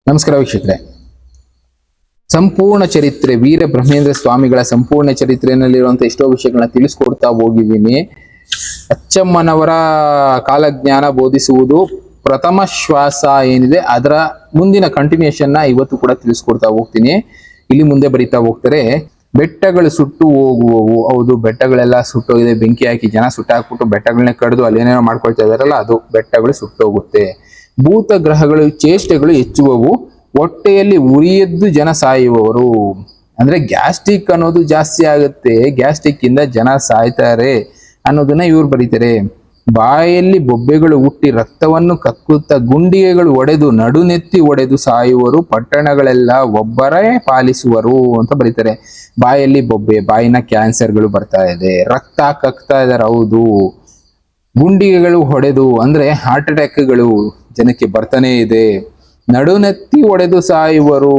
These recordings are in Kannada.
ನಮಸ್ಕಾರ ವೀಕ್ಷಕರೇ. ಸಂಪೂರ್ಣ ಚರಿತ್ರೆ ವೀರ ಬ್ರಹ್ಮೇಂದ್ರ ಸ್ವಾಮಿಗಳ ಸಂಪೂರ್ಣ ಚರಿತ್ರೆಯಲ್ಲಿರುವಂತಹ ಎಷ್ಟೋ ವಿಷಯಗಳನ್ನ ತಿಳಿಸ್ಕೊಡ್ತಾ ಹೋಗಿದ್ದೀನಿ. ಅಚ್ಚಮ್ಮನವರ ಕಾಲಜ್ಞಾನ ಬೋಧಿಸುವುದು ಪ್ರಥಮ ಶ್ವಾಸ ಏನಿದೆ ಅದರ ಮುಂದಿನ ಕಂಟಿನ್ಯೂಷನ್ ಇವತ್ತು ಕೂಡ ತಿಳಿಸ್ಕೊಡ್ತಾ ಹೋಗ್ತೀನಿ. ಇಲ್ಲಿ ಮುಂದೆ ಬರಿತಾ ಹೋಗ್ತಾರೆ. ಬೆಟ್ಟಗಳು ಸುಟ್ಟು ಹೋಗುವವು. ಹೌದು, ಬೆಟ್ಟಗಳೆಲ್ಲ ಸುಟ್ಟೋಗಿದೆ. ಬೆಂಕಿ ಹಾಕಿ ಜನ ಸುಟ್ಟಾಕ್ಬಿಟ್ಟು ಬೆಟ್ಟಗಳನ್ನ ಕಡಿದು ಅಲ್ಲೇನೇನೋ ಮಾಡ್ಕೊಳ್ತಾ ಇದಾರಲ್ಲ, ಅದು ಬೆಟ್ಟಗಳು ಸುಟ್ಟೋಗುತ್ತೆ. ಭೂತ ಗ್ರಹಗಳು ಚೇಷ್ಟೆಗಳು ಹೆಚ್ಚುವವು. ಹೊಟ್ಟೆಯಲ್ಲಿ ಉರಿಯದ್ದು ಜನ ಸಾಯುವವರು. ಅಂದ್ರೆ ಗ್ಯಾಸ್ಟ್ರಿಕ್ ಅನ್ನೋದು ಜಾಸ್ತಿ ಆಗುತ್ತೆ, ಗ್ಯಾಸ್ಟ್ರಿಕ್ ಇಂದ ಜನ ಸಾಯ್ತಾರೆ ಅನ್ನೋದನ್ನ ಇವ್ರು ಬರೀತಾರೆ. ಬಾಯಲ್ಲಿ ಬೊಬ್ಬೆಗಳು ಹುಟ್ಟಿ ರಕ್ತವನ್ನು ಕಕ್ಕುತ್ತಾ ಗುಂಡಿಗೆಗಳು ಒಡೆದು ನಡುನೆತ್ತಿ ಒಡೆದು ಸಾಯುವರು. ಪಟ್ಟಣಗಳೆಲ್ಲ ಒಬ್ಬರೇ ಪಾಲಿಸುವರು ಅಂತ ಬರೀತಾರೆ. ಬಾಯಲ್ಲಿ ಬೊಬ್ಬೆ, ಬಾಯಿನ ಕ್ಯಾನ್ಸರ್ಗಳು ಬರ್ತಾ ಇದೆ, ರಕ್ತ ಕಕ್ತಾ ಇದಾರೆ. ಹೌದು, ಗುಂಡಿಗೆಗಳು ಹೊಡೆದು ಅಂದ್ರೆ ಹಾರ್ಟ್ ಅಟ್ಯಾಕ್ಗಳು ಜನಕ್ಕೆ ಬರ್ತಾನೆ ಇದೆ. ನಡುನೆತ್ತಿ ಒಡೆದು ಸಾಯುವರು.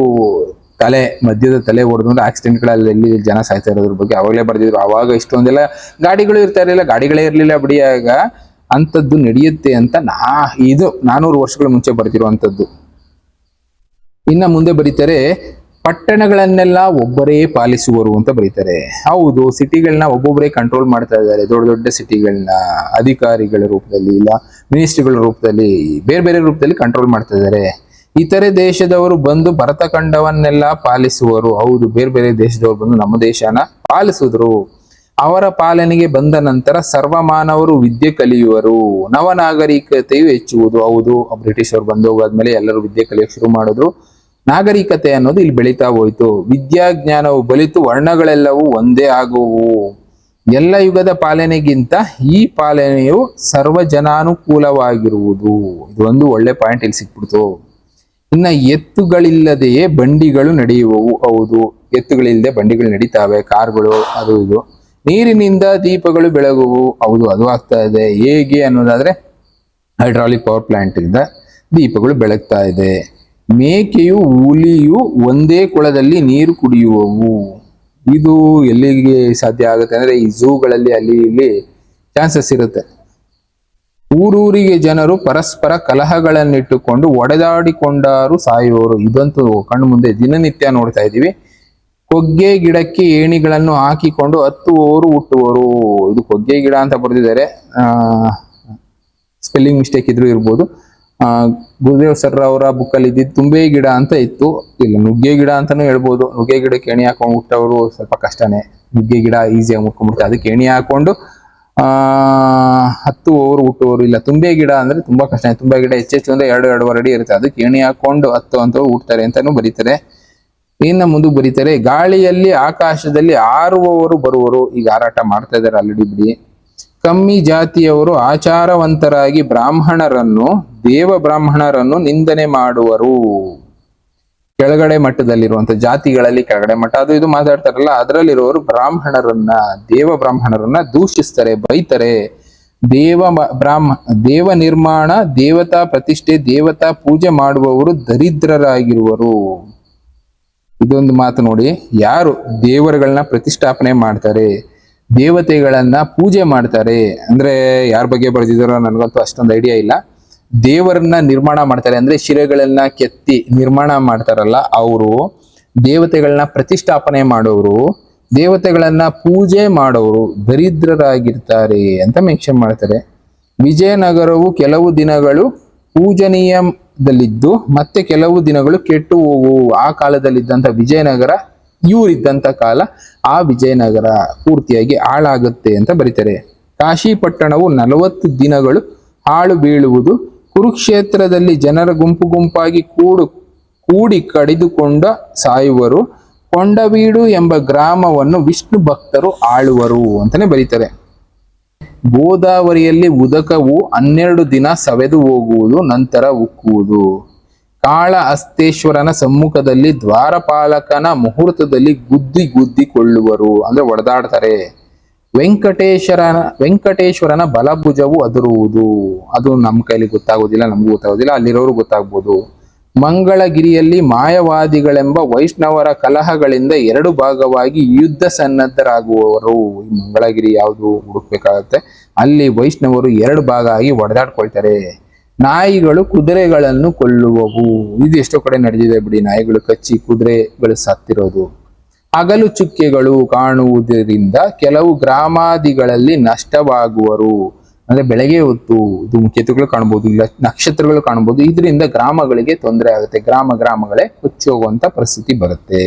ಮಧ್ಯದ ತಲೆ ಹೊಡೆದು ಆಕ್ಸಿಡೆಂಟ್ಗಳಲ್ಲಿ ಜನ ಸಾಯ್ತಾ ಇರೋದ್ರ ಬಗ್ಗೆ ಅವಾಗಲೇ ಬರ್ದಿದ್ರು. ಅವಾಗ ಇಷ್ಟೊಂದೆಲ್ಲ ಗಾಡಿಗಳು ಇರ್ತಾ ಇರಲಿಲ್ಲ, ಗಾಡಿಗಳೇ ಇರ್ಲಿಲ್ಲ ಬಿಡಿಯಾಗ. ಅಂಥದ್ದು ನಡೆಯುತ್ತೆ ಅಂತ ಇದು 400 ವರ್ಷಗಳ ಮುಂಚೆ ಬರ್ತಿರುವಂಥದ್ದು. ಇನ್ನ ಮುಂದೆ ಬರೀತಾರೆ, ಪಟ್ಟಣಗಳನ್ನೆಲ್ಲ ಒಬ್ಬರೇ ಪಾಲಿಸುವರು ಅಂತ ಬರೀತಾರೆ. ಹೌದು, ಸಿಟಿಗಳನ್ನ ಒಬ್ಬೊಬ್ಬರೇ ಕಂಟ್ರೋಲ್ ಮಾಡ್ತಾ ಇದ್ದಾರೆ. ದೊಡ್ಡ ದೊಡ್ಡ ಸಿಟಿಗಳನ್ನ ಅಧಿಕಾರಿಗಳ ರೂಪದಲ್ಲಿ, ಇಲ್ಲ ಮಿನಿಸ್ಟ್ರಿಗಳ ರೂಪದಲ್ಲಿ, ಬೇರೆ ಬೇರೆ ರೂಪದಲ್ಲಿ ಕಂಟ್ರೋಲ್ ಮಾಡ್ತಾ ಇದ್ದಾರೆ. ಇತರೆ ದೇಶದವರು ಬಂದು ಭರತಖಂಡವನ್ನೆಲ್ಲ ಪಾಲಿಸುವರು. ಹೌದು, ಬೇರೆ ಬೇರೆ ದೇಶದವರು ಬಂದು ನಮ್ಮ ದೇಶನ ಪಾಲಿಸಿದ್ರು. ಅವರ ಪಾಲನೆಗೆ ಬಂದ ನಂತರ ಸರ್ವಮಾನವರು ವಿದ್ಯೆ ಕಲಿಯುವರು. ನವನಾಗರಿಕತೆಯು ಹೆಚ್ಚುವುದು. ಹೌದು, ಬ್ರಿಟಿಷರು ಬಂದು ಹೋಗಾದ್ಮೇಲೆ ಎಲ್ಲರೂ ವಿದ್ಯೆ ಕಲಿಯಕ್ಕೆ ಶುರು ಮಾಡಿದ್ರು. ನಾಗರಿಕತೆ ಅನ್ನೋದು ಇಲ್ಲಿ ಬೆಳೀತಾ ಹೋಯ್ತು. ವಿದ್ಯಾಜ್ಞಾನವು ಬಲಿತು ವರ್ಣಗಳೆಲ್ಲವೂ ಒಂದೇ ಆಗುವು. ಎಲ್ಲ ಯುಗದ ಪಾಲನೆಗಿಂತ ಈ ಪಾಲನೆಯು ಸರ್ವಜನಾನುಕೂಲವಾಗಿರುವುದು. ಇದು ಒಂದು ಒಳ್ಳೆ ಪಾಯಿಂಟ್ ಇಲ್ಲಿ ಸಿಕ್ಬಿಡ್ತು. ಇನ್ನ ಎತ್ತುಗಳಿಲ್ಲದೆಯೇ ಬಂಡಿಗಳು ನಡೆಯುವವು. ಹೌದು, ಎತ್ತುಗಳಿಲ್ಲದೆ ಬಂಡಿಗಳು ನಡೀತಾವೆ, ಕಾರ್ಗಳು, ಅದು ಇದು. ನೀರಿನಿಂದ ದೀಪಗಳು ಬೆಳಗುವು. ಹೌದು, ಅದು ಆಗ್ತಾ ಇದೆ. ಹೇಗೆ ಅನ್ನೋದಾದ್ರೆ ಹೈಡ್ರಾಲಿಕ್ ಪವರ್ ಪ್ಲಾಂಟ್ ಇಂದ ದೀಪಗಳು ಬೆಳಗ್ತಾ ಇದೆ. ಮೇಕೆಯು ಹುಲಿಯು ಒಂದೇ ಕೊಳದಲ್ಲಿ ನೀರು ಕುಡಿಯುವವು. ಇದು ಎಲ್ಲಿಗೆ ಸಾಧ್ಯ ಆಗುತ್ತೆ ಅಂದ್ರೆ ಈ ಝೂಗಳಲ್ಲಿ ಅಲ್ಲಿ ಇಲ್ಲಿ ಚಾನ್ಸಸ್ ಇರುತ್ತೆ. ಊರೂರಿಗೆ ಜನರು ಪರಸ್ಪರ ಕಲಹಗಳನ್ನಿಟ್ಟುಕೊಂಡು ಒಡೆದಾಡಿಕೊಂಡಾರು ಸಾಯುವವರು. ಇದಂತೂ ಕಣ್ಣು ಮುಂದೆ ದಿನನಿತ್ಯ ನೋಡ್ತಾ ಇದ್ದೀವಿ. ಕೊಗ್ಗೆ ಗಿಡಕ್ಕೆ ಏಣಿಗಳನ್ನು ಹಾಕಿಕೊಂಡು ಹತ್ತುವವರು ಹುಟ್ಟುವರು. ಇದು ಕೊಗ್ಗೆ ಗಿಡ ಅಂತ ಬರೆದಿದ್ದಾರೆ, ಸ್ಪೆಲ್ಲಿಂಗ್ ಮಿಸ್ಟೇಕ್ ಇದ್ರೂ ಇರ್ಬೋದು. ಗುರುದೇವ್ ಸರ್ ಅವರ ಬುಕ್ಕಲ್ಲಿ ಇದ್ದಿದ್ದು ತುಂಬೆ ಗಿಡ ಅಂತ ಇತ್ತು, ಇಲ್ಲ ನುಗ್ಗೆ ಗಿಡ ಅಂತಾನು ಹೇಳ್ಬೋದು. ನುಗ್ಗೆ ಗಿಡಕ್ಕೆ ಎಣಿ ಹಾಕೊಂಡು ಹುಟ್ಟವರು ಸ್ವಲ್ಪ ಕಷ್ಟನೇ. ನುಗ್ಗೆ ಗಿಡ ಈಸಿಯಾಗಿ ಮುಟ್ಕೊಂಡ್ಬಿಡ್ತಾರೆ, ಅದಕ್ಕೆ ಎಣಿ ಹಾಕೊಂಡು ಹತ್ತುವವರು ಹುಟ್ಟುವರು. ಇಲ್ಲ ತುಂಬೆ ಗಿಡ ಅಂದ್ರೆ ತುಂಬಾ ಕಷ್ಟ. ತುಂಬೆ ಗಿಡ ಹೆಚ್ಚೆಚ್ಚು ಅಂದ್ರೆ 2-2.5 ಅಡಿ ಇರುತ್ತೆ, ಅದಕ್ಕೆ ಎಣಿ ಹಾಕೊಂಡು ಹತ್ತುವಂತವ್ರು ಹುಡ್ತಾರೆ ಅಂತಾನು ಬರೀತಾರೆ. ಇನ್ನ ಮುಂದಕ್ಕೆ ಬರೀತಾರೆ, ಗಾಳಿಯಲ್ಲಿ ಆಕಾಶದಲ್ಲಿ ಹಾರುವವರು ಬರುವರು. ಈಗ ಹಾರಾಟ ಮಾಡ್ತಾ ಇದ್ದಾರೆ ಆಲ್ರೆಡಿ ಬಿಡಿ. ಕಮ್ಮಿ ಜಾತಿಯವರು ಆಚಾರವಂತರಾಗಿ ದೇವ ಬ್ರಾಹ್ಮಣರನ್ನು ನಿಂದನೆ ಮಾಡುವರು. ಕೆಳಗಡೆ ಮಟ್ಟದಲ್ಲಿರುವಂತ ಜಾತಿಗಳಲ್ಲಿ ಕೆಳಗಡೆ ಮಟ್ಟ ಅದು ಇದು ಮಾತಾಡ್ತಾರಲ್ಲ, ಅದರಲ್ಲಿರುವವರು ದೇವ ಬ್ರಾಹ್ಮಣರನ್ನ ದೂಷಿಸ್ತಾರೆ, ಬೈತಾರೆ. ದೇವ ನಿರ್ಮಾಣ, ದೇವತಾ ಪ್ರತಿಷ್ಠೆ, ದೇವತಾ ಪೂಜೆ ಮಾಡುವವರು ದರಿದ್ರರಾಗಿರುವರು. ಇದೊಂದು ಮಾತು ನೋಡಿ, ಯಾರು ದೇವರುಗಳನ್ನ ಪ್ರತಿಷ್ಠಾಪನೆ ಮಾಡ್ತಾರೆ, ದೇವತೆಗಳನ್ನ ಪೂಜೆ ಮಾಡ್ತಾರೆ ಅಂದ್ರೆ ಯಾರ ಬಗ್ಗೆ ಬರೆದಿದ್ದಾರೋ ನನಗಂತೂ ಅಷ್ಟೊಂದು ಐಡಿಯಾ ಇಲ್ಲ. ದೇವರನ್ನ ನಿರ್ಮಾಣ ಮಾಡ್ತಾರೆ ಅಂದ್ರೆ ಶಿಲೆಗಳನ್ನ ಕೆತ್ತಿ ನಿರ್ಮಾಣ ಮಾಡ್ತಾರಲ್ಲ ಅವರು, ದೇವತೆಗಳನ್ನ ಪ್ರತಿಷ್ಠಾಪನೆ ಮಾಡೋರು, ದೇವತೆಗಳನ್ನ ಪೂಜೆ ಮಾಡೋರು ದರಿದ್ರರಾಗಿರ್ತಾರೆ ಅಂತ ಮೆನ್ಷನ್ ಮಾಡ್ತಾರೆ. ವಿಜಯನಗರವು ಕೆಲವು ದಿನಗಳು ಪೂಜನೀಯದಲ್ಲಿದ್ದು ಮತ್ತೆ ಕೆಲವು ದಿನಗಳು ಕೆಟ್ಟು ಹೋಗುವು. ಆ ಕಾಲದಲ್ಲಿದ್ದಂಥ ವಿಜಯನಗರ ಇವರಿದ್ದಂಥ ಕಾಲ, ಆ ವಿಜಯನಗರ ಪೂರ್ತಿಯಾಗಿ ಹಾಳಾಗುತ್ತೆ ಅಂತ ಬರೀತಾರೆ. ಕಾಶಿ ಪಟ್ಟಣವು 40 ದಿನಗಳು ಹಾಳು ಬೀಳುವುದು. ಕುರುಕ್ಷೇತ್ರದಲ್ಲಿ ಜನರ ಗುಂಪು ಗುಂಪಾಗಿ ಕೂಡಿ ಕಡಿದುಕೊಂಡ ಸಾಯುವರು. ಕೊಂಡವೀಡು ಎಂಬ ಗ್ರಾಮವನ್ನು ವಿಷ್ಣು ಭಕ್ತರು ಆಳುವರು ಅಂತಾನೆ ಬರೀತಾರೆ. ಗೋದಾವರಿಯಲ್ಲಿ ಉದಕವು 12 ದಿನ ಸವೆದು ಹೋಗುವುದು, ನಂತರ ಉಕ್ಕುವುದು. ಕಾಳ ಹಸ್ತೇಶ್ವರನ ಸಮ್ಮುಖದಲ್ಲಿ ದ್ವಾರಪಾಲಕನ ಮುಹೂರ್ತದಲ್ಲಿ ಗುದ್ದಿಕೊಳ್ಳುವರು, ಅಂದ್ರೆ ಒಡೆದಾಡ್ತಾರೆ. ವೆಂಕಟೇಶ್ವರನ ಬಲಭುಜವು ಅದರುವುದು. ಅದು ನಮ್ಮ ಕೈಲಿ ಗೊತ್ತಾಗೋದಿಲ್ಲ, ನಮಗೂ ಗೊತ್ತಾಗೋದಿಲ್ಲ, ಅಲ್ಲಿರೋರು ಗೊತ್ತಾಗ್ಬೋದು. ಮಂಗಳಗಿರಿಯಲ್ಲಿ ಮಾಯವಾದಿಗಳೆಂಬ ವೈಷ್ಣವರ ಕಲಹಗಳಿಂದ 2 ಭಾಗವಾಗಿ ಯುದ್ಧ ಸನ್ನದ್ಧರಾಗುವವರು. ಈ ಮಂಗಳಗಿರಿ ಯಾವುದು ಹುಡುಕ್ಬೇಕಾಗತ್ತೆ. ಅಲ್ಲಿ ವೈಷ್ಣವರು 2 ಭಾಗ ಆಗಿ ಒಡೆದಾಡ್ಕೊಳ್ತಾರೆ. ನಾಯಿಗಳು ಕುದುರೆಗಳನ್ನು ಕೊಲ್ಲುವವು. ಇದು ಎಷ್ಟೋ ಕಡೆ ನಡೆದಿದೆ ಬಿಡಿ, ನಾಯಿಗಳು ಕಚ್ಚಿ ಕುದುರೆಗಳು ಸತ್ತಿರೋದು. ಹಗಲು ಚುಕ್ಕೆಗಳು ಕಾಣುವುದರಿಂದ ಕೆಲವು ಗ್ರಾಮಾದಿಗಳಲ್ಲಿ ನಷ್ಟವಾಗುವರು. ಅಂದ್ರೆ ಬೆಳಗ್ಗೆ ಹೊತ್ತು ಧೂಮಕೇತುಗಳು ಕಾಣಬಹುದು, ಇಲ್ಲ ನಕ್ಷತ್ರಗಳು ಕಾಣಬಹುದು. ಇದರಿಂದ ಗ್ರಾಮಗಳಿಗೆ ತೊಂದರೆ ಆಗುತ್ತೆ, ಗ್ರಾಮಗಳೇ ಕೊಚ್ಚಿ ಹೋಗುವಂತ ಪರಿಸ್ಥಿತಿ ಬರುತ್ತೆ.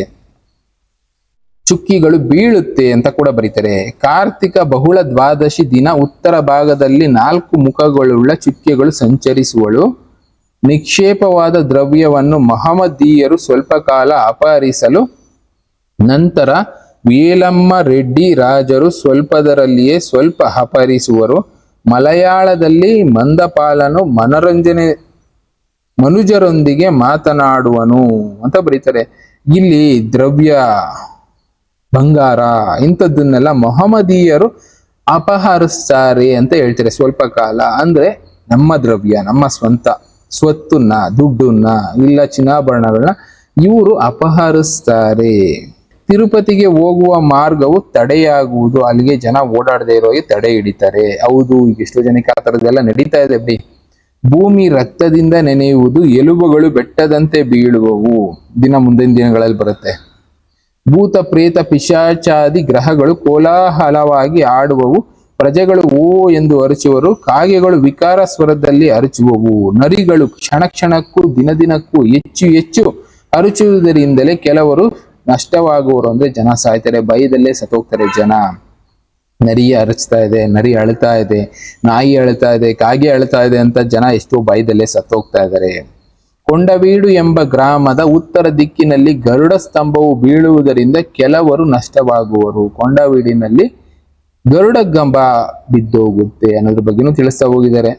ಚುಕ್ಕಿಗಳು ಬೀಳುತ್ತೆ ಅಂತ ಕೂಡ ಬರೀತಾರೆ. ಕಾರ್ತಿಕ ಬಹುಳ ದ್ವಾದಶಿ ದಿನ ಉತ್ತರ ಭಾಗದಲ್ಲಿ 4 ಮುಖಗಳುಳ್ಳ ಚುಕ್ಕೆಗಳು ಸಂಚರಿಸುವಳು. ನಿಕ್ಷೇಪವಾದ ದ್ರವ್ಯವನ್ನು ಮಹಮ್ಮದೀಯರು ಸ್ವಲ್ಪ ಕಾಲ ಅಪಹರಿಸಲು, ನಂತರ ವೇಲಮ್ಮ ರೆಡ್ಡಿ ರಾಜರು ಸ್ವಲ್ಪದರಲ್ಲಿಯೇ ಸ್ವಲ್ಪ ಅಪಹರಿಸುವರು. ಮಲಯಾಳದಲ್ಲಿ ಮಂದಪಾಲನು ಮನುಜರೊಂದಿಗೆ ಮಾತನಾಡುವನು ಅಂತ ಬರೀತಾರೆ. ಇಲ್ಲಿ ದ್ರವ್ಯ, ಬಂಗಾರ ಇಂಥದ್ದನ್ನೆಲ್ಲ ಮೊಹಮ್ಮದೀಯರು ಅಪಹರಿಸ್ತಾರೆ ಅಂತ ಹೇಳ್ತಾರೆ. ಸ್ವಲ್ಪ ಕಾಲ ಅಂದ್ರೆ ನಮ್ಮ ದ್ರವ್ಯ, ನಮ್ಮ ಸ್ವಂತ ಸ್ವತ್ತನ್ನ, ದುಡ್ಡನ್ನ, ಇಲ್ಲ ಚಿನ್ನಾಭರಣಗಳನ್ನ ಇವರು ಅಪಹರಿಸ್ತಾರೆ. ತಿರುಪತಿಗೆ ಹೋಗುವ ಮಾರ್ಗವು ತಡೆಯಾಗುವುದು, ಅಲ್ಲಿಗೆ ಜನ ಓಡಾಡದೆ ಇರೋಗೆ ತಡೆ ಹಿಡಿತಾರೆ. ಹೌದು, ಈಗ ಎಷ್ಟೋ ಜನಕ್ಕೆ ಆ ಥರದ್ದೆಲ್ಲ ನಡೀತಾ ಇದೆ ಬಿಡಿ. ಭೂಮಿ ರಕ್ತದಿಂದ ನೆನೆಯುವುದು, ಎಲುಬುಗಳು ಬೆಟ್ಟದಂತೆ ಬೀಳುವವು. ಮುಂದಿನ ದಿನಗಳಲ್ಲಿ ಬರುತ್ತೆ. ಭೂತ ಪ್ರೇತ ಪಿಶಾಚಾದಿ ಗ್ರಹಗಳು ಕೋಲಾಹಲವಾಗಿ ಆಡುವವು. ಪ್ರಜೆಗಳು ಓ ಎಂದು ಅರಚುವರು, ಕಾಗೆಗಳು ವಿಕಾರ ಸ್ವರದಲ್ಲಿ ಅರಚುವವು. ನರಿಗಳು ಕ್ಷಣಕ್ಕೂ ದಿನಕ್ಕೂ ಹೆಚ್ಚು ಅರಚುವುದರಿಂದಲೇ ಕೆಲವರು ನಷ್ಟವಾಗುವರು. ಅಂದ್ರೆ ಜನ ಸಾಯ್ತಾರೆ, ಭಯದಲ್ಲೇ ಸತ್ತೋಗ್ತಾರೆ ಜನ. ನರಿ ಅರಚ್ತಾ ಇದೆ, ನರಿ ಅಳ್ತಾ ಇದೆ, ನಾಯಿ ಅಳ್ತಾ ಇದೆ, ಕಾಗೆ ಅಳ್ತಾ ಇದೆ ಅಂತ ಜನ ಎಷ್ಟೋ ಭಯದಲ್ಲೇ ಸತ್ತೋಗ್ತಾ ಇದ್ದಾರೆ. ಕೊಂಡವೀಡು ಎಂಬ ಗ್ರಾಮದ ಉತ್ತರ ದಿಕ್ಕಿನಲ್ಲಿ ಗರುಡ ಸ್ತಂಭವು ಬೀಳುವುದರಿಂದ ಕೆಲವರು ನಷ್ಟವಾಗುವರು. ಕೊಂಡವೀಡಿನಲ್ಲಿ ಗರುಡ ಗಂಬ ಬಿದ್ದೋಗುತ್ತೆ ಅನ್ನೋದ್ರ ಬಗ್ಗೆನೂ ತಿಳಿಸ್ತಾ ಹೋಗಿದ್ದಾರೆ.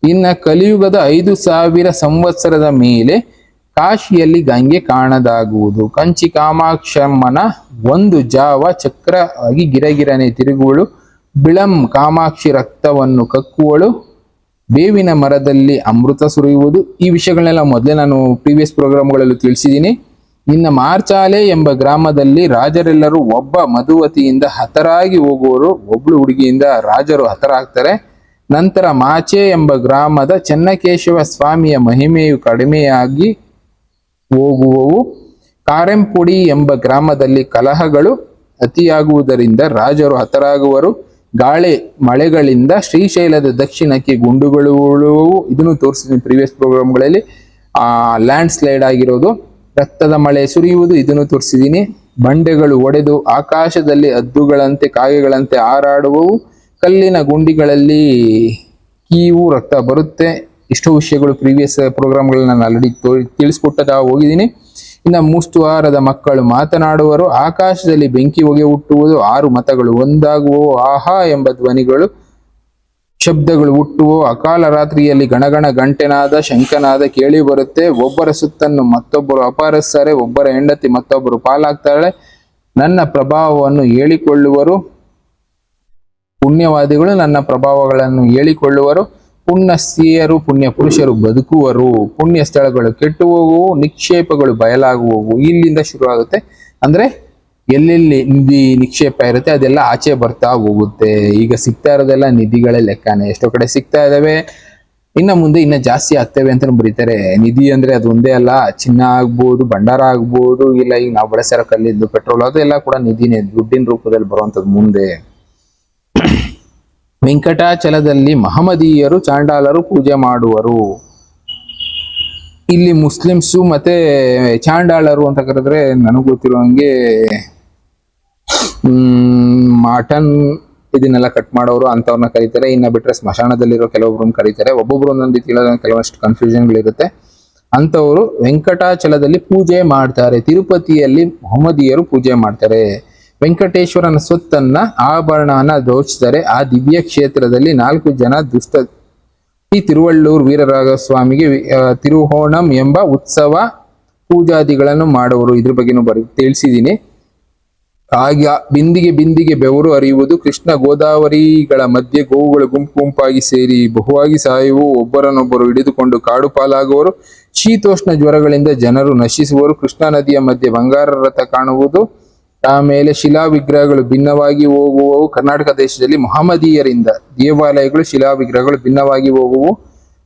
ಇನ್ನ ಕಲಿಯುಗದ 5,000 ಸಂವತ್ಸರದ ಮೇಲೆ ಕಾಶಿಯಲ್ಲಿ ಗಂಗೆ ಕಾಣದಾಗುವುದು. ಕಂಚಿ ಕಾಮಾಕ್ಷಮ್ಮನ ಒಂದು ಜಾವ ಚಕ್ರವಾಗಿ ಗಿರಗಿರನೆ ತಿರುಗುವಳು. ಬಿಳಂ ಕಾಮಾಕ್ಷಿ ರಕ್ತವನ್ನು ಕಕ್ಕುವಳು. ಬೇವಿನ ಮರದಲ್ಲಿ ಅಮೃತ ಸುರಿಯುವುದು. ಈ ವಿಷಯಗಳನ್ನೆಲ್ಲ ಮೊದಲೇ ನಾನು ಪ್ರೀವಿಯಸ್ ಪ್ರೋಗ್ರಾಮ್ಗಳಲ್ಲೂ ತಿಳಿಸಿದ್ದೀನಿ. ಇನ್ನು ಮಾರ್ಚಾಲೆ ಎಂಬ ಗ್ರಾಮದಲ್ಲಿ ರಾಜರೆಲ್ಲರೂ ಒಬ್ಬ ಮಧುವತಿಯಿಂದ ಹತರಾಗಿ ಹೋಗುವರು. ಒಬ್ಳು ಹುಡುಗಿಯಿಂದ ರಾಜರು ಹತರಾಗ್ತಾರೆ. ನಂತರ ಮಾಚೆ ಎಂಬ ಗ್ರಾಮದ ಚೆನ್ನಕೇಶವ ಸ್ವಾಮಿಯ ಮಹಿಮೆಯು ಕಡಿಮೆಯಾಗಿ ಹೋಗುವವು. ಕಾರೆಂಪುಡಿ ಎಂಬ ಗ್ರಾಮದಲ್ಲಿ ಕಲಹಗಳು ಅತಿಯಾಗುವುದರಿಂದ ರಾಜರು ಹತರಾಗುವರು. ಗಾಳಿ ಮಳೆಗಳಿಂದ ಶ್ರೀಶೈಲದ ದಕ್ಷಿಣಕ್ಕೆ ಗುಂಡುಗಳು ಉಳುವವು. ಇದನ್ನು ತೋರಿಸಿದ್ದೀನಿ ಪ್ರೀವಿಯಸ್ ಪ್ರೋಗ್ರಾಮ್ಗಳಲ್ಲಿ. ಲ್ಯಾಂಡ್ ಸ್ಲೈಡ್ ಆಗಿರೋದು. ರಕ್ತದ ಮಳೆ ಸುರಿಯುವುದು, ಇದನ್ನು ತೋರಿಸಿದ್ದೀನಿ. ಬಂಡೆಗಳು ಒಡೆದು ಆಕಾಶದಲ್ಲಿ ಹದ್ದುಗಳಂತೆ ಕಾಗೆಗಳಂತೆ ಹಾರಾಡುವವು. ಕಲ್ಲಿನ ಗುಂಡಿಗಳಲ್ಲಿ ಕೀವು ರಕ್ತ ಬರುತ್ತೆ. ಇಷ್ಟೋ ವಿಷಯಗಳು ಪ್ರೀವಿಯಸ್ ಪ್ರೋಗ್ರಾಮ್ಗಳನ್ನ ನಾನು ಆಲ್ರೆಡಿ ತಿಳಿಸ್ಕೊಟ್ಟದ ಹೋಗಿದ್ದೀನಿ. ಇನ್ನು ಮುಸ್ತುವಾರದ ಮಕ್ಕಳು ಮಾತನಾಡುವರು. ಆಕಾಶದಲ್ಲಿ ಬೆಂಕಿ ಹೊಗೆ ಹುಟ್ಟುವುದು. 6 ಮತಗಳು ಒಂದಾಗುವವು. ಆಹಾ ಎಂಬ ಧ್ವನಿಗಳು ಶಬ್ದಗಳು ಹುಟ್ಟುವು. ಅಕಾಲ ರಾತ್ರಿಯಲ್ಲಿ ಗಣಗಣ ಗಂಟೆನಾದ ಶಂಕನಾದ ಕೇಳಿ ಬರುತ್ತೆ. ಒಬ್ಬರ ಸುತ್ತನ್ನು ಮತ್ತೊಬ್ಬರು ಅಪಹರಿಸ್ತಾರೆ. ಒಬ್ಬರ ಹೆಂಡತಿ ಮತ್ತೊಬ್ಬರು ಪಾಲಾಗ್ತಾಳೆ. ನನ್ನ ಪ್ರಭಾವವನ್ನು ಹೇಳಿಕೊಳ್ಳುವರು. ಪುಣ್ಯವಾದಿಗಳು ನನ್ನ ಪ್ರಭಾವಗಳನ್ನು ಹೇಳಿಕೊಳ್ಳುವರು. ಪುಣ್ಯ ಸ್ತ್ರೀಯರು ಪುಣ್ಯ ಪುರುಷರು ಬದುಕುವರು. ಪುಣ್ಯ ಸ್ಥಳಗಳು ಕೆಟ್ಟು ಹೋಗುವು. ನಿಕ್ಷೇಪಗಳು ಬಯಲಾಗುವವು. ಇಲ್ಲಿಂದ ಶುರು ಆಗುತ್ತೆ. ಅಂದ್ರೆ ಎಲ್ಲೆಲ್ಲಿ ನಿಧಿ ನಿಕ್ಷೇಪ ಇರುತ್ತೆ ಅದೆಲ್ಲ ಆಚೆ ಬರ್ತಾ ಹೋಗುತ್ತೆ. ಈಗ ಸಿಗ್ತಾ ಇರೋದೆಲ್ಲ ನಿಧಿಗಳೇ ಲೆಕ್ಕನೇ. ಎಷ್ಟೋ ಕಡೆ ಸಿಗ್ತಾ ಇದಾವೆ, ಇನ್ನ ಮುಂದೆ ಇನ್ನ ಜಾಸ್ತಿ ಆಗ್ತೇವೆ ಅಂತ ಬರೀತಾರೆ. ನಿಧಿ ಅಂದ್ರೆ ಅದು ಒಂದೇ ಅಲ್ಲ, ಚಿನ್ನ ಆಗ್ಬೋದು, ಭಂಡಾರ ಆಗ್ಬೋದು, ಇಲ್ಲ ಈಗ ನಾವು ಬಳಸಿರೋ ಕಲ್ಲಿದ್ದು ಪೆಟ್ರೋಲ್, ಅದೆಲ್ಲ ಕೂಡ ನಿಧಿನೇ, ದುಡ್ಡಿನ ರೂಪದಲ್ಲಿ ಬರುವಂತದ್ದು ಮುಂದೆ. ವೆಂಕಟಾಚಲದಲ್ಲಿ ಮಹಮ್ಮದೀಯರು ಚಾಂಡಾಲರು ಪೂಜೆ ಮಾಡುವರು. ಇಲ್ಲಿ ಮುಸ್ಲಿಮ್ಸು ಮತ್ತೆ ಚಾಂಡಾಲರು ಅಂತ ಕರೆದ್ರೆ ನನಗೆ ಗೊತ್ತಿರೋ ಹಂಗೆ ಮಟನ್ ಇದನ್ನೆಲ್ಲ ಕಟ್ ಮಾಡೋರು ಅಂತವ್ರನ್ನ ಕರೀತಾರೆ. ಇನ್ನ ಬಿಟ್ರೆ ಸ್ಮಶಾನದಲ್ಲಿರೋ ಕೆಲವೊಬ್ರನ್ನ ಕರೀತಾರೆ. ಒಬ್ಬೊಬ್ರು ಒಂದೊಂದು ರೀತಿ ಕೆಲವಷ್ಟು ಕನ್ಫ್ಯೂಷನ್ಗಳಿರುತ್ತೆ. ಅಂತವರು ವೆಂಕಟಾಚಲದಲ್ಲಿ ಪೂಜೆ ಮಾಡ್ತಾರೆ. ತಿರುಪತಿಯಲ್ಲಿ ಮೊಹಮ್ಮದೀಯರು ಪೂಜೆ ಮಾಡ್ತಾರೆ. ವೆಂಕಟೇಶ್ವರನ ಸ್ವತ್ತನ್ನ ಆಭರಣನ ದೋಚಿದರೆ ಆ ದಿವ್ಯ ಕ್ಷೇತ್ರದಲ್ಲಿ 4 ಜನ ದುಷ್ಟ ಈ ತಿರುವಳ್ಳೂರು ವೀರರಾಘಸ್ವಾಮಿಗೆ ತಿರುಹೋಣಂ ಎಂಬ ಉತ್ಸವ ಪೂಜಾದಿಗಳನ್ನು ಮಾಡುವರು. ಇದ್ರ ಬಗ್ಗೆನೂ ತಿಳಿಸಿದ್ದೀನಿ. ಆಗ ಬಿಂದಿಗೆ ಬೆವರು ಹರಿಯುವುದು. ಕೃಷ್ಣ ಗೋದಾವರಿಗಳ ಮಧ್ಯೆ ಗೋವುಗಳು ಗುಂಪಾಗಿ ಸೇರಿ ಬಹುವಾಗಿ ಸಾಯುವು. ಒಬ್ಬರನ್ನೊಬ್ಬರು ಹಿಡಿದುಕೊಂಡು ಕಾಡು ಪಾಲಾಗುವರು. ಶೀತೋಷ್ಣ ಜ್ವರಗಳಿಂದ ಜನರು ನಶಿಸುವರು. ಕೃಷ್ಣಾ ನದಿಯ ಮಧ್ಯೆ ಬಂಗಾರ ರಥ ಕಾಣುವುದು. ಆಮೇಲೆ ಶಿಲಾ ವಿಗ್ರಹಗಳು ಭಿನ್ನವಾಗಿ ಹೋಗುವವು. ಕರ್ನಾಟಕ ದೇಶದಲ್ಲಿ ಮಹಮ್ಮದೀಯರಿಂದ ದೇವಾಲಯಗಳು ಶಿಲಾ ವಿಗ್ರಹಗಳು ಭಿನ್ನವಾಗಿ ಹೋಗುವು.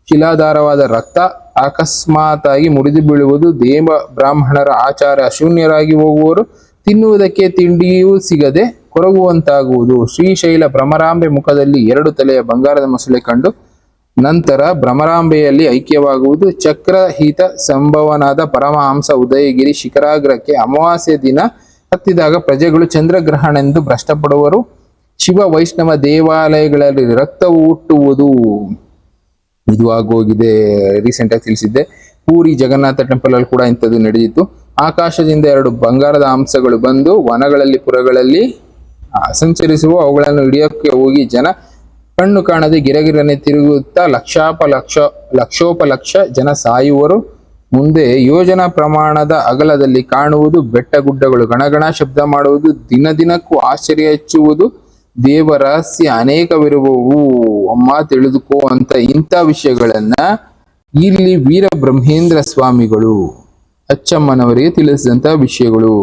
ಶಿಲಾಧಾರವಾದ ರಕ್ತ ಅಕಸ್ಮಾತಾಗಿ ಮುರಿದು ಬೀಳುವುದು, ದೇವ ಬ್ರಾಹ್ಮಣರ ಆಚಾರ ಶೂನ್ಯರಾಗಿ ಹೋಗುವರು, ತಿನ್ನುವುದಕ್ಕೆ ತಿಂಡಿಯೂ ಸಿಗದೆ ಕೊರಗುವಂತಾಗುವುದು. ಶ್ರೀಶೈಲ ಭ್ರಮರಾಂಬೆ ಮುಖದಲ್ಲಿ 2 ತಲೆಯ ಬಂಗಾರದ ಮೊಸಳೆ ಕಂಡು ನಂತರ ಭ್ರಮರಾಂಬೆಯಲ್ಲಿ ಐಕ್ಯವಾಗುವುದು. ಚಕ್ರಹಿತ ಸಂಭವನಾದ ಪರಮಹಂಸ ಉದಯಗಿರಿ ಶಿಖರಾಗ್ರಕ್ಕೆ ಅಮಾವಾಸ್ಯೆ ದಿನ ಹತ್ತಿದಾಗ ಪ್ರಜೆಗಳು ಚಂದ್ರಗ್ರಹಣೆಂದು ಭ್ರಷ್ಟಪಡುವರು. ಶಿವ ವೈಷ್ಣವ ದೇವಾಲಯಗಳಲ್ಲಿ ರಕ್ತವು ಹುಟ್ಟುವುದು. ಇದು ಆಗೋಗಿದೆ, ರೀಸೆಂಟ್ ಆಗಿ ತಿಳಿಸಿದ್ದೆ. ಪೂರಿ ಜಗನ್ನಾಥ ಟೆಂಪಲ್ ಅಲ್ಲಿ ಕೂಡ ಇಂಥದ್ದು ನಡೆದಿತ್ತು. ಆಕಾಶದಿಂದ 2 ಬಂಗಾರದ ಹಂಸಗಳು ಬಂದು ವನಗಳಲ್ಲಿ ಪುರಗಳಲ್ಲಿ ಸಂಚರಿಸುವ, ಅವುಗಳನ್ನು ಹಿಡಿಯೋಕ್ಕೆ ಹೋಗಿ ಜನ ಕಣ್ಣು ಕಾಣದೆ ಗಿರಗಿರನೆ ತಿರುಗುತ್ತಾ ಲಕ್ಷೋಪಲಕ್ಷ ಜನ ಸಾಯುವರು. ಮುಂದೆ ಯೋಜನಾ ಪ್ರಮಾಣದ ಅಗಲದಲ್ಲಿ ಕಾಣುವುದು, ಬೆಟ್ಟ ಗುಡ್ಡಗಳು ಗಣಗಣ ಶಬ್ದ ಮಾಡುವುದು, ದಿನಕ್ಕೂ ಆಶ್ಚರ್ಯ ಹೆಚ್ಚುವುದು, ದೇವ ರಹಸ್ಯ ಅನೇಕವಿರುವವು ಅಮ್ಮ ತಿಳಿದುಕೋ ಅಂತ ಇಂಥ ವಿಷಯಗಳನ್ನ ಇಲ್ಲಿ ವೀರಬ್ರಹ್ಮೇಂದ್ರ ಸ್ವಾಮಿಗಳು ಅಚ್ಚಮ್ಮನವರಿಗೆ ತಿಳಿಸಿದಂತ ವಿಷಯಗಳು.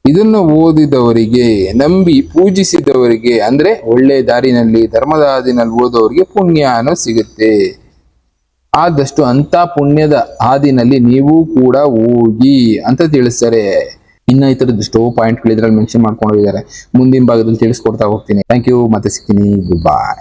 ಇದನ್ನು ಓದಿದವರಿಗೆ, ನಂಬಿ ಪೂಜಿಸಿದವರಿಗೆ, ಅಂದ್ರೆ ಒಳ್ಳೆ ದಾರಿನಲ್ಲಿ ಧರ್ಮದ ಹಾದಿನಲ್ಲಿ ಓದೋರಿಗೆ ಪುಣ್ಯನೂ ಸಿಗುತ್ತೆ. ಆದಷ್ಟು ಅಂತ ಪುಣ್ಯದ ಹಾದಿನಲ್ಲಿ ನೀವು ಕೂಡ ಹೋಗಿ ಅಂತ ತಿಳಿಸ್ತಾರೆ. ಇನ್ನ ಈ ತರದ್ದು ಎಷ್ಟೋ ಪಾಯಿಂಟ್ಗಳು ಇದ್ರಲ್ಲಿ ಮೆನ್ಷನ್ ಮಾಡ್ಕೊಂಡು ಹೋಗಿದ್ದಾರೆ. ಮುಂದಿನ ಭಾಗದಲ್ಲಿ ತಿಳಿಸ್ಕೊಡ್ತಾ ಹೋಗ್ತೀನಿ. ಥ್ಯಾಂಕ್ ಯು, ಮತ್ತೆ ಸಿಗ್ತೀನಿ. ಬಾಯ್.